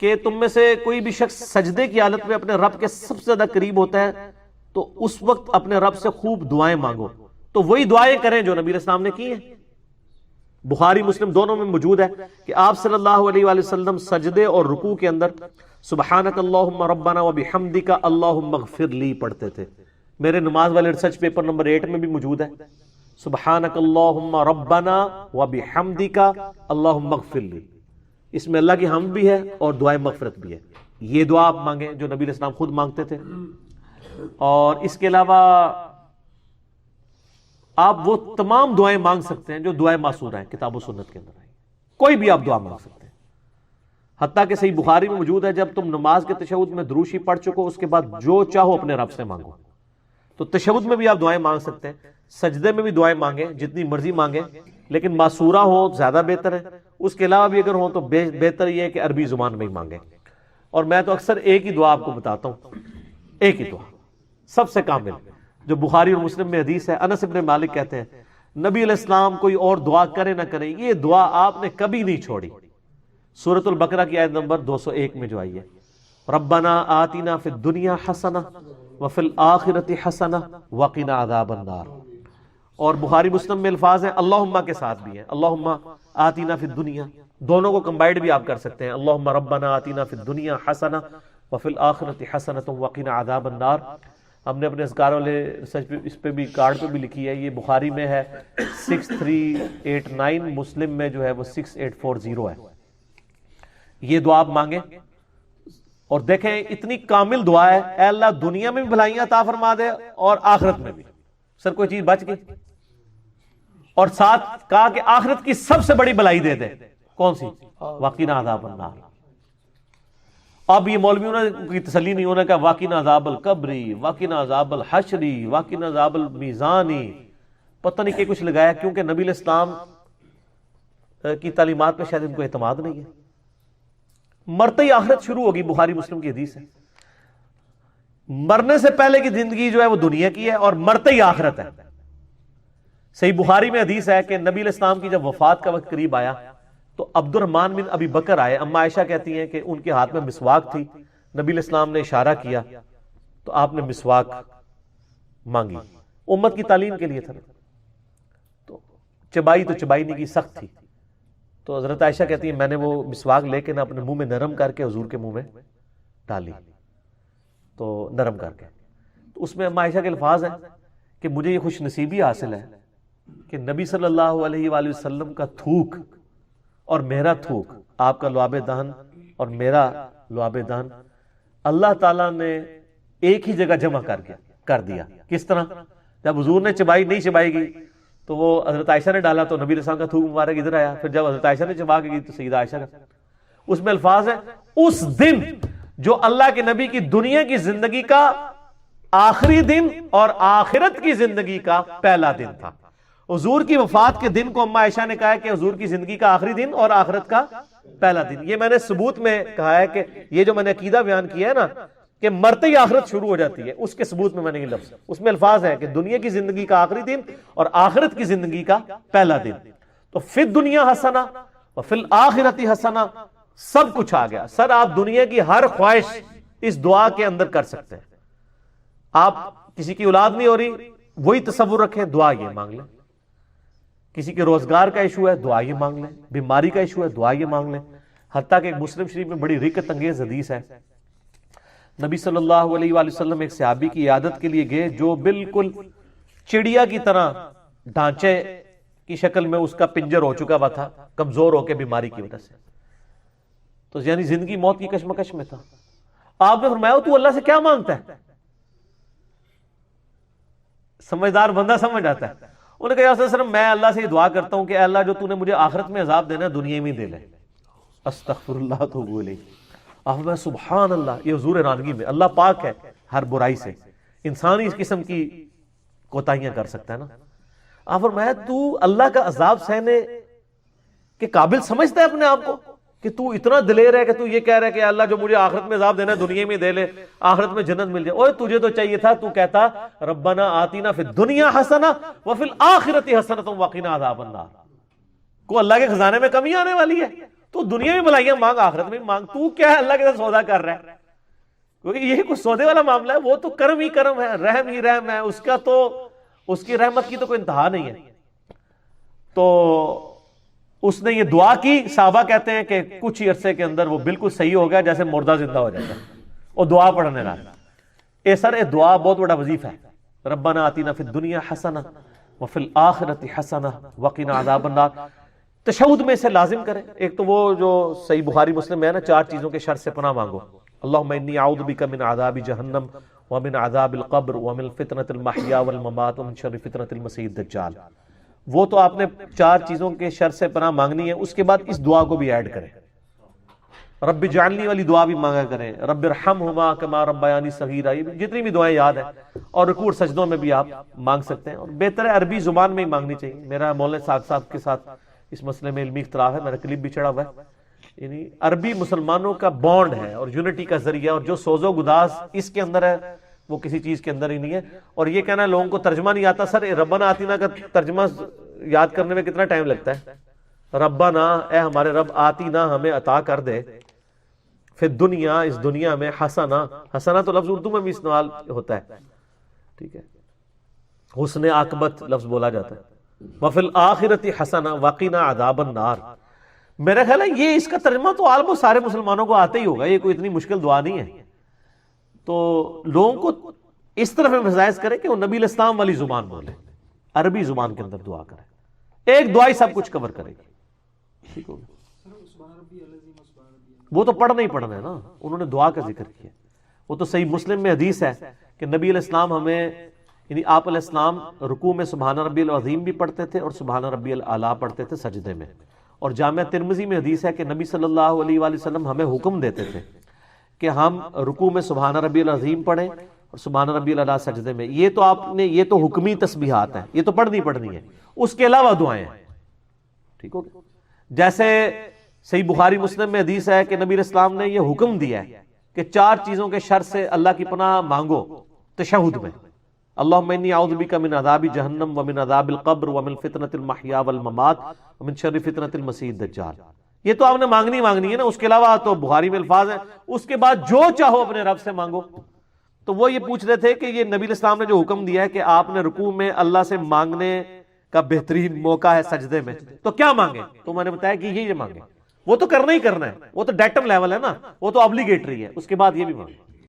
کہ تم میں سے کوئی بھی شخص سجدے کی حالت میں اپنے رب کے سب سے زیادہ قریب ہوتا ہے تو اس وقت اپنے رب سے خوب دعائیں مانگو. تو وہی دعائیں کریں جو نبی علیہ السلام نے کی ہیں. بخاری مسلم دونوں میں موجود ہے کہ آپ صلی اللہ علیہ وآلہ وسلم سجدے اور رکوع کے اندر سبحانک اللہم ربنا وبحمدک اللہم اغفر لی پڑھتے تھے. میرے نماز والے ریسرچ پیپر نمبر 8 میں بھی موجود ہے سبحانک اللہم ربنا وبحمدک اللہم اغفر لی. اس میں اللہ کی حمد بھی ہے اور دعائیں مغفرت بھی ہے. یہ دعا آپ مانگیں جو نبی علیہ السلام خود مانگتے تھے. اور اس کے علاوہ آپ وہ تمام دعائیں مانگ سکتے ہیں جو دعائیں معصورہ ہیں کتاب و سنت کے اندر ہیں. کوئی بھی آپ دعا مانگ سکتے ہیں. حتیٰ کہ صحیح بخاری میں موجود ہے جب تم نماز کے تشہد میں دروشی پڑھ چکو اس کے بعد جو چاہو اپنے رب سے مانگو. تو تشہد میں بھی آپ دعائیں مانگ سکتے ہیں, سجدے میں بھی دعائیں مانگیں جتنی مرضی مانگیں, لیکن معصورہ ہو زیادہ بہتر ہے. اس کے علاوہ بھی اگر ہوں تو بہتر یہ ہے کہ عربی زبان میں ہی مانگیں. اور میں تو اکثر ایک ہی دعا آپ کو بتاتا ہوں, ایک ہی دعا سب سے کامل جو بخاری اور مسلم میں حدیث ہے. انس بن مالک کہتے ہیں نبی علیہ السلام کوئی اور دعا کرے نہ کرے یہ دعا آپ نے کبھی نہیں چھوڑی. سورۃ البقرہ کی آیت نمبر 201 میں جو آئی ہے ربنا آتنا فی الدنیا حسنہ وفی الآخرۃ حسنہ وقنا عذاب النار. اور بخاری مسلم میں الفاظ ہیں اللہم کے ساتھ بھی ہیں اللہم آتنا فی الدنیا, دونوں کو کمبائنڈ بھی آپ کر سکتے ہیں اللہم ربنا آتنا فی الدنیا حسنہ وفی الآخرۃ حسنۃ وقنا عذاب النار. ہم نے اپنے اذکار والے سچ اس پہ بھی کارڈ پہ بھی لکھی ہے. یہ بخاری میں ہے 6389, مسلم میں جو ہے وہ 6840 ہے. یہ دعا آپ مانگیں اور دیکھیں اتنی کامل دعا ہے. اے اللہ دنیا میں بھی بھلائیاں عطا فرما دے اور آخرت میں بھی. سر کوئی چیز بچ گئی اور ساتھ کہا کہ آخرت کی سب سے بڑی بھلائی دے دے. کون سی؟ وقنا عذاب النار. اب یہ مولویوں کی تسلی نہیں ہونا کہ وقنا عذاب القبری, وقنا عذاب الحشری, وقنا عذاب المیزانی, پتہ نہیں کہ کچھ لگایا, کیونکہ نبی علیہ السلام کی تعلیمات پہ شاید ان کو اعتماد نہیں ہے. مرتے ہی آخرت شروع ہوگی. بخاری مسلم کی حدیث ہے مرنے سے پہلے کی زندگی جو ہے وہ دنیا کی ہے اور مرتے ہی آخرت ہے. صحیح بخاری میں حدیث ہے کہ نبی علیہ السلام کی جب وفات کا وقت قریب آیا تو عبد الرحمن بن ابی بکر آئے. اما عائشہ کہتی ہیں کہ ان کے ہاتھ میں مسواک تھی. نبی علیہ السلام نے اشارہ کیا تو آپ نے مسواک مانگی. امت کی تعلیم کے لیے تھا. تو چبائی نہیں کی, سخت تھی. تو حضرت عائشہ کہتی ہیں میں نے وہ مسواک لے کے نہ اپنے منہ میں نرم کر کے حضور کے منہ میں ڈالی, تو نرم کر کے. تو اس میں اما عائشہ کے الفاظ ہیں کہ مجھے یہ خوش نصیبی حاصل ہے کہ نبی صلی اللہ علیہ وآلہ وسلم کا تھوک اور میرا تھوک, آپ کا لعاب دہن اور میرا لعاب دہن, اللہ تعالیٰ نے ایک ہی جگہ جمع کر دیا. کس طرح؟ جب حضور نے چبائی نہیں چبائی گئی تو وہ حضرت عائشہ نے ڈالا تو نبی علیہ السلام کا تھوک مبارک ادھر آیا. پھر جب حضرت عائشہ نے چبا کے گئی تو سیدہ عائشہ کا. اس میں الفاظ ہیں اس دن جو اللہ کے نبی کی دنیا کی زندگی کا آخری دن اور آخرت کی زندگی کا پہلا دن تھا. حضور کی وفات کے دن کو اما عائشہ نے کہا ہے کہ حضور کی زندگی کا آخری دن اور آخرت کا پہلا دن. یہ میں نے ثبوت میں کہا ہے کہ یہ جو میں نے عقیدہ بیان کیا ہے نا کہ مرتے ہی آخرت شروع ہو جاتی ہے, اس کے ثبوت میں نے یہ لفظ, اس میں الفاظ ہے کہ دنیا کی زندگی کا آخری دن اور آخرت کی زندگی کا پہلا دن. تو فی الدنیا حسنہ وفی الآخرۃ حسنہ, سب کچھ آ گیا. سر آپ دنیا کی ہر خواہش اس دعا کے اندر کر سکتے ہیں. آپ کسی کی اولاد نہیں ہو رہی, وہی تصور رکھیں, دعا یہ مانگ لیں. کسی کے روزگار کا ایشو ہے, دعا یہ مانگ لیں. بیماری کا ایشو ہے, دعا یہ مانگ لیں. حتیٰ کہ مسلم شریف میں بڑی رکت انگیز حدیث ہے. نبی صلی اللہ علیہ وآلہ وسلم ایک صحابی کی عیادت کے لیے گئے جو بالکل چڑیا کی طرح ڈھانچے کی شکل میں اس کا پنجر ہو چکا ہوا تھا, کمزور ہو کے بیماری کی وجہ سے. تو یعنی زندگی موت کی کشمکش میں تھا. آپ نے فرمایا تو اللہ سے کیا مانگتا ہے؟ سمجھدار بندہ سمجھ آتا ہے. انہوں نے کہا یا رسول اللہ میں اللہ سے یہ دعا کرتا ہوں کہ اے اللہ جو تو نے مجھے آخرت میں عذاب دینا ہے دنیا میں دے لے. استغفر اللہ توب الیہ. آپ میں سبحان اللہ, یہ حضور رانگی میں. اللہ پاک ہے ہر برائی سے, انسان ہی اس قسم کی کوتاہیاں کر سکتا ہے نا. آپ فرمایا تو اللہ کا عذاب سہنے کے قابل سمجھتا ہے اپنے آپ کو کہ تو اتنا دلیر ہے کہ تو یہ کہہ رہا ہے کہ اللہ جو مجھے آخرت میں عذاب دینا ہے دنیا میں دے لے, آخرت میں جنت مل جائے. اوہ تجھے تو چاہیے تھا تو کہتا ربنا آتینا فی الدنیا حسنہ وفی الآخرۃ حسنۃ وقنا عذاب النار. کو اللہ کے خزانے میں کمی آنے والی ہے, تو دنیا میں بلائیاں مانگ، آخرت میں مانگ، تو کیا ہے اللہ کے ساتھ سودا کر رہا ہے؟ کیونکہ یہ کوئی سودے والا معاملہ ہے، وہ تو کرم ہی کرم ہے، رحم ہی رحم ہے، اس کا تو اس کی رحمت کی تو کوئی انتہا نہیں ہے۔ تو اس نے یہ دعا کی، صحابہ کہتے ہیں کہ کچھ ہی عرصے کے اندر وہ بالکل صحیح ہو گیا، جیسے مردہ زندہ ہو جاتا ہے، اور دعا پڑھنے لگا۔ اے دعا بہت بڑا وظیفہ ہے۔ ربنا آتینا فی الدنیا حسنہ وفی الآخرۃ حسنہ وقنا عذاب النار۔ تشہد میں اسے لازم کریں۔ ایک تو وہ جو صحیح بخاری مسلم میں ہے نا، 4 چیزوں کے شر سے پناہ مانگو، اللہم انی اعوذ بک من عذاب جہنم ومن عذاب القبر ومن فتنۃ المحیا والممات ومن شر فتنۃ المسیح الدجال۔ وہ تو آپ نے 4 چیزوں کے شر سے پناہ مانگنی ہے، اس کے بعد اس دعا کو بھی ایڈ کریں، رب اجعلنی والی دعا بھی مانگا کریں، رب ارحمہما کما ربیانی صغیرا، یہ جتنی بھی دعائیں یاد ہیں، اور رکوع اور سجدوں میں بھی آپ مانگ سکتے ہیں، اور بہتر ہے عربی زبان میں ہی مانگنی چاہیے۔ میرا مولانا ساق صاحب کے ساتھ اس مسئلے میں علمی اختلاف ہے، میرا کلپ بھی چڑھا ہوا ہے۔ یعنی عربی مسلمانوں کا بانڈ ہے اور یونٹی کا ذریعہ، اور جو سوز و گداز اس کے اندر ہے وہ کسی چیز کے اندر ہی نہیں ہے۔ اور یہ کہنا ہے لوگوں کو ترجمہ نہیں آتا، سر ربنا آتینا کا ترجمہ یاد کرنے میں کتنا ٹائم لگتا ہے؟ ربنا، اے ہمارے رب، آتینا، ہمیں عطا کر دے، پھر دنیا، اس دنیا میں، حسنہ، حسنہ تو لفظ اردو میں بھی استعمال ہوتا ہے، ٹھیک ہے، حسن عاقبت لفظ بولا جاتا ہے، وفی الآخرۃ حسنہ وقنا عذاب النار۔ میرا خیال ہے یہ اس کا ترجمہ تو آلموسٹ سارے مسلمانوں کو آتا ہی ہوگا، یہ کوئی اتنی مشکل دعا نہیں ہے۔ تو لوگوں کو اس طرف امفسائز کرے کہ وہ نبی علیہ السلام والی زبان بولے، عربی زبان کے اندر دعا کرے، ایک دعا ہی سب کچھ کور کرے گی، ٹھیک ہوگا۔ وہ تو پڑھنا ہی پڑھنا ہے نا، انہوں نے دعا کا ذکر کیا، وہ تو صحیح مسلم میں حدیث ہے کہ نبی علیہ السلام ہمیں، یعنی آپ علیہ السلام رکوع میں سبحان ربی العظیم بھی پڑھتے تھے اور سبحان ربی الاعلیٰ پڑھتے تھے سجدے میں۔ اور جامعہ ترمذی میں حدیث ہے کہ نبی صلی اللہ علیہ وآلہ وسلم ہمیں حکم دیتے تھے کہ ہم رکوع میں سبحان ربی العظیم پڑھیں اور سبحان ربی الاعلیٰ سجدے میں۔ یہ تو آپ نے، یہ تو حکمی تسبیحات ہیں، یہ تو پڑھنی ہے، اس کے علاوہ دعائیں ہیں، ٹھیک ہو گیا۔ جیسے صحیح بخاری مسلم میں حدیث ہے کہ نبی علیہ السلام نے یہ حکم دیا ہے کہ 4 چیزوں کے شر سے اللہ کی پناہ مانگو تشہد میں، اللہم انی اعوذ بک من عذاب جہنم ومن عذاب القبر ومن فتنۃ المحیا والممات ومن شر فتنۃ المسیح الدجال۔ یہ تو آپ نے مانگنی ہے نا، اس کے علاوہ تو بخاری میں الفاظ ہیں، اس کے بعد جو چاہو اپنے رب سے مانگو۔ تو وہ یہ پوچھ رہے تھے کہ یہ نبی علیہ السلام نے جو حکم دیا ہے کہ آپ نے رکوع میں اللہ سے مانگنے کا بہترین موقع ہے سجدے میں، تو کیا مانگے؟ تو میں نے بتایا کہ یہ مانگے، وہ تو کرنا ہی کرنا ہے، وہ تو ڈیٹم لیول ہے نا، وہ تو obligatory ہے، اس کے بعد یہ بھی مانگے۔